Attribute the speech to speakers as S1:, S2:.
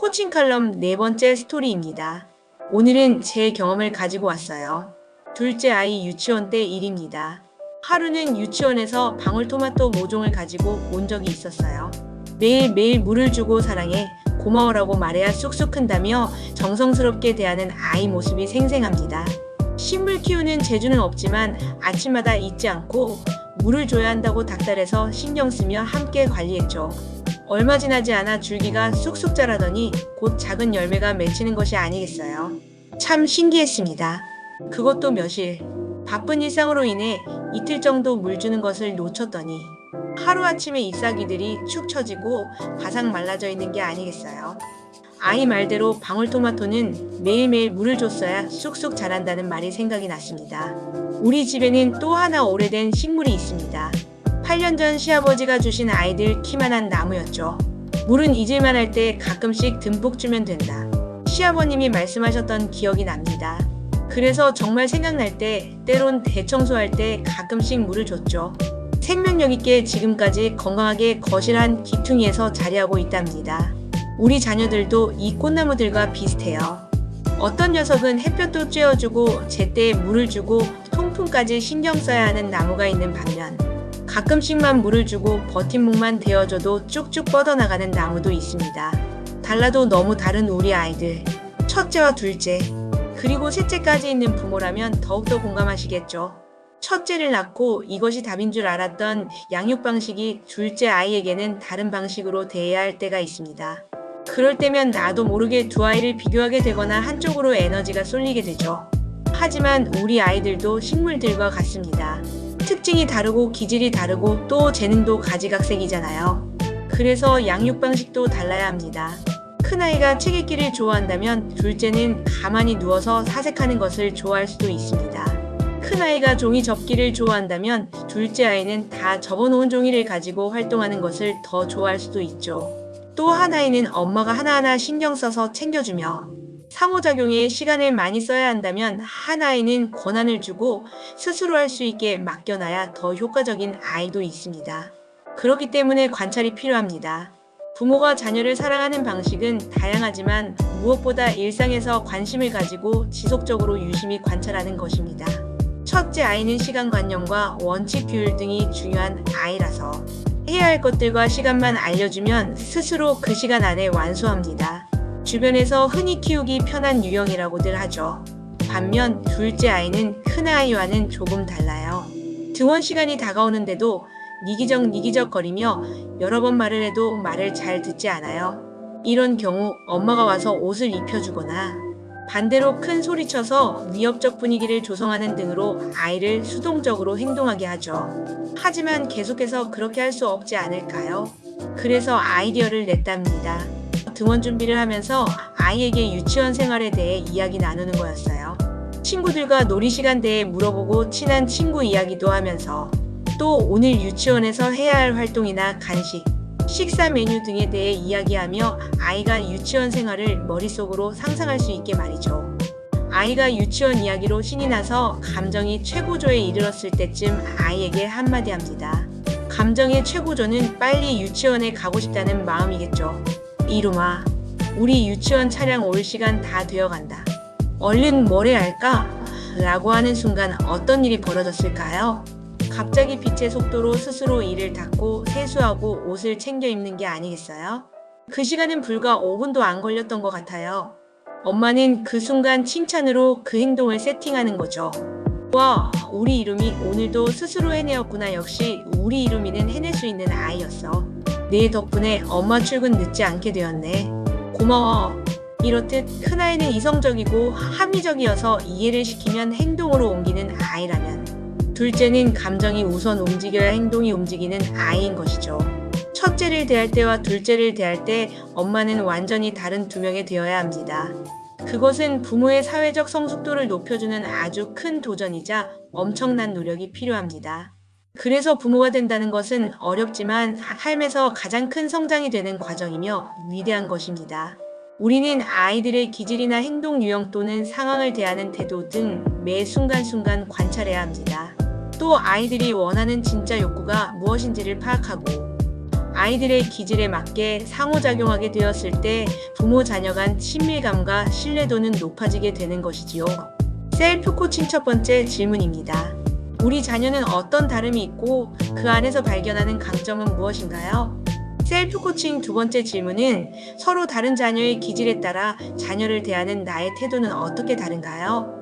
S1: 코칭 칼럼 네 번째 스토리입니다. 오늘은 제 경험을 가지고 왔어요. 둘째 아이 유치원 때 일입니다. 하루는 유치원에서 방울토마토 모종을 가지고 온 적이 있었어요. 매일매일 물을 주고 사랑해, 고마워라고 말해야 쑥쑥 큰다며 정성스럽게 대하는 아이 모습이 생생합니다. 식물 키우는 재주는 없지만 아침마다 잊지 않고 물을 줘야 한다고 닥달해서 신경 쓰며 함께 관리했죠. 얼마 지나지 않아 줄기가 쑥쑥 자라더니 곧 작은 열매가 맺히는 것이 아니겠어요. 참 신기했습니다. 그것도 며칠. 바쁜 일상으로 인해 이틀 정도 물 주는 것을 놓쳤더니 하루아침에 잎사귀들이 축 처지고 바삭 말라져 있는 게 아니겠어요. 아이 말대로 방울토마토는 매일매일 물을 줬어야 쑥쑥 자란다는 말이 생각이 났습니다. 우리 집에는 또 하나 오래된 식물이 있습니다. 8년 전 시아버지가 주신 아이들 키만한 나무였죠. 물은 잊을만 할 때 가끔씩 듬뿍 주면 된다. 시아버님이 말씀하셨던 기억이 납니다. 그래서 정말 생각날 때, 때론 대청소할 때 가끔씩 물을 줬죠. 생명력 있게 지금까지 건강하게 거실한 기퉁이에서 자리하고 있답니다. 우리 자녀들도 이 꽃나무들과 비슷해요. 어떤 녀석은 햇볕도 쬐어주고 제때에 물을 주고 통풍까지 신경 써야 하는 나무가 있는 반면 가끔씩만 물을 주고 버팀목만 대어줘도 쭉쭉 뻗어나가는 나무도 있습니다. 달라도 너무 다른 우리 아이들. 첫째와 둘째, 그리고 셋째까지 있는 부모라면 더욱더 공감하시겠죠. 첫째를 낳고 이것이 답인 줄 알았던 양육 방식이 둘째 아이에게는 다른 방식으로 대해야 할 때가 있습니다. 그럴 때면 나도 모르게 두 아이를 비교하게 되거나 한쪽으로 에너지가 쏠리게 되죠. 하지만 우리 아이들도 식물들과 같습니다. 특징이 다르고 기질이 다르고 또 재능도 가지각색이잖아요. 그래서 양육 방식도 달라야 합니다. 큰아이가 책 읽기를 좋아한다면 둘째는 가만히 누워서 사색하는 것을 좋아할 수도 있습니다. 큰아이가 종이 접기를 좋아한다면 둘째 아이는 다 접어놓은 종이를 가지고 활동하는 것을 더 좋아할 수도 있죠. 또 한 아이는 엄마가 하나하나 신경 써서 챙겨주며 상호작용에 시간을 많이 써야 한다면 한 아이는 권한을 주고 스스로 할 수 있게 맡겨놔야 더 효과적인 아이도 있습니다. 그렇기 때문에 관찰이 필요합니다. 부모가 자녀를 사랑하는 방식은 다양하지만 무엇보다 일상에서 관심을 가지고 지속적으로 유심히 관찰하는 것입니다. 첫째 아이는 시간관념과 원칙 규율 등이 중요한 아이라서 해야 할 것들과 시간만 알려주면 스스로 그 시간 안에 완수합니다. 주변에서 흔히 키우기 편한 유형이라고들 하죠. 반면 둘째 아이는 큰아이와는 조금 달라요. 등원 시간이 다가오는데도 니기적 거리며 여러 번 말을 해도 말을 잘 듣지 않아요. 이런 경우 엄마가 와서 옷을 입혀주거나 반대로 큰 소리쳐서 위협적 분위기를 조성하는 등으로 아이를 수동적으로 행동하게 하죠. 하지만 계속해서 그렇게 할 수 없지 않을까요? 그래서 아이디어를 냈답니다. 등원 준비를 하면서 아이에게 유치원 생활에 대해 이야기 나누는 거였어요. 친구들과 놀이 시간 대해 물어보고 친한 친구 이야기도 하면서 또 오늘 유치원에서 해야 할 활동이나 간식, 식사 메뉴 등에 대해 이야기하며 아이가 유치원 생활을 머릿속으로 상상할 수 있게 말이죠. 아이가 유치원 이야기로 신이 나서 감정이 최고조에 이르렀을 때쯤 아이에게 한마디 합니다. 감정의 최고조는 빨리 유치원에 가고 싶다는 마음이겠죠. 이놈아, 우리 유치원 차량 올 시간 다 되어간다. 얼른 뭘 해야 할까? 라고 하는 순간 어떤 일이 벌어졌을까요? 갑자기 빛의 속도로 스스로 이를 닦고 세수하고 옷을 챙겨 입는 게 아니겠어요? 그 시간은 불과 5분도 안 걸렸던 것 같아요. 엄마는 그 순간 칭찬으로 그 행동을 세팅하는 거죠. 와, 우리 이름이 오늘도 스스로 해내었구나. 역시 우리 이름이는 해낼 수 있는 아이였어. 네 덕분에 엄마 출근 늦지 않게 되었네. 고마워. 이렇듯 큰아이는 이성적이고 합리적이어서 이해를 시키면 행동으로 옮기는 아이라면 둘째는 감정이 우선 움직여야 행동이 움직이는 아이인 것이죠. 첫째를 대할 때와 둘째를 대할 때 엄마는 완전히 다른 두 명이 되어야 합니다. 그것은 부모의 사회적 성숙도를 높여주는 아주 큰 도전이자 엄청난 노력이 필요합니다. 그래서 부모가 된다는 것은 어렵지만 삶에서 가장 큰 성장이 되는 과정이며 위대한 것입니다. 우리는 아이들의 기질이나 행동 유형 또는 상황을 대하는 태도 등 매 순간순간 관찰해야 합니다. 또 아이들이 원하는 진짜 욕구가 무엇인지를 파악하고 아이들의 기질에 맞게 상호작용하게 되었을 때 부모 자녀 간 친밀감과 신뢰도는 높아지게 되는 것이지요. 셀프 코칭 첫 번째 질문입니다. 우리 자녀는 어떤 다름이 있고 그 안에서 발견하는 강점은 무엇인가요? 셀프 코칭 두 번째 질문은 서로 다른 자녀의 기질에 따라 자녀를 대하는 나의 태도는 어떻게 다른가요?